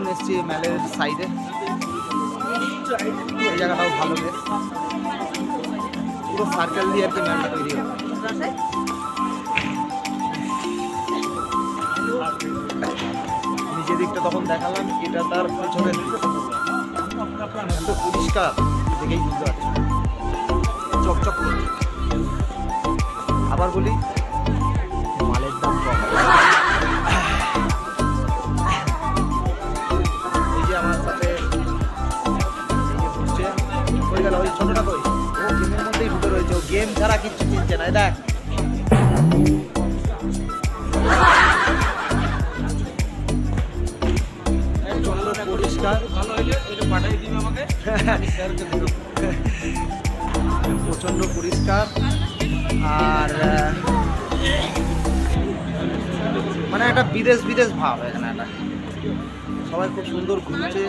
এখন এসছি ম্যালের সাইডে, এই জায়গাটাও ভালো বেশ, পুরো সার্কেল দিয়ে আর কি ম্যালটা তৈরি হচ্ছে। নিচের দিকটা তখন দেখালাম, এটা তার পেছনের দিক, এত পরিষ্কার দেখেই বুঝতে পারছি, চকচক করছে। আবার বলি মালের দাম কম। এই যে আমার সাথে ঘুরছে, হয়ে গেল ওই ছোটটা কই, ও গেমের মধ্যেই ঢুকে রয়েছে, ও গেম ছাড়া কিচ্ছু চিনছে না। দেখ পরিষ্কার, প্রচন্ড পরিষ্কার, আর মানে একটা বিদেশ বিদেশ ভাব এখানে, একটা সবাই খুব সুন্দর ঘুরছে।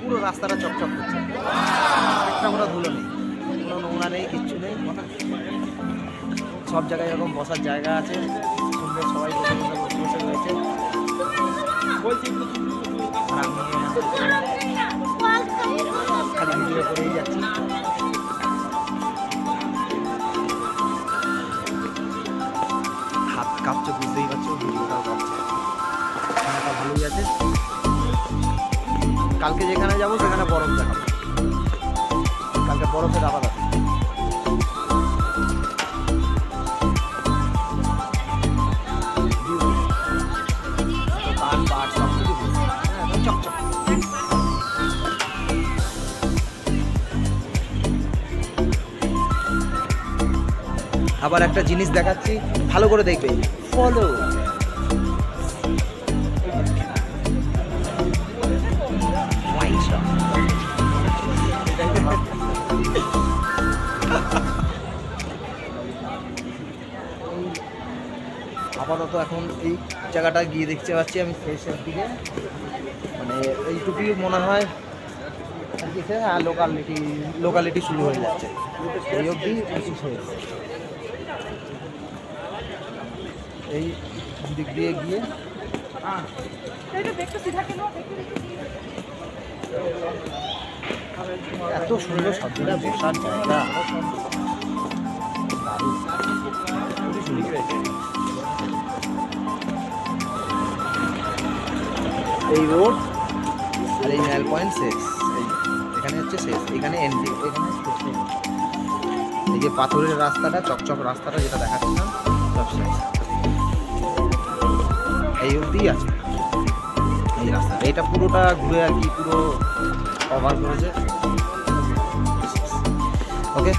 পুরো রাস্তাটা চকচক করছে, একটা কোনো ধুলো নেই, কোনো নোংরা নেই, কিচ্ছু নেই। সব জায়গায় এরকম বসার জায়গা আছে, সুন্দর, সবাই বসে বসে রয়েছে। আর আমি খালি ভিডিও করেই যাচ্ছি। হাত কাঁপছে, বুঝতেই পারছো, ভিডিওটাও কাঁপছে। খানাটা ভালোই আছে। কালকে যেখানে যাবো সেখানে বরফ দেখাবো, কালকে বরফের আবার আছে। আবার একটা জিনিস দেখাচ্ছি, ভালো করে দেখবে, ফলো। আপাতত এখন এই জায়গাটা গিয়ে দেখতে পাচ্ছি আমি শেষের দিকে, মানে এইটুকুই মনে হয় আর কি, হ্যাঁ লোকালিটি শুরু হয়ে যাচ্ছে, এই অবধি শেষ হয়েছে। এই দিক দিয়ে গিয়ে এত সুন্দর সবটা বসার জায়গা, এই রোড আর এই ম্যাল পয়েন্ট শেষ, এখানে হচ্ছে শেষ, এখানে এন্ট্রি, এখানে এই যে পাথরের রাস্তাটা, চকচক রাস্তাটা যেটা দেখাচ্ছিলাম, সব শেষ, এই অবধি আছে এই রাস্তাটা। এটা পুরোটা ঘুরে আর কি পুরো কভার করেছে। ওকে।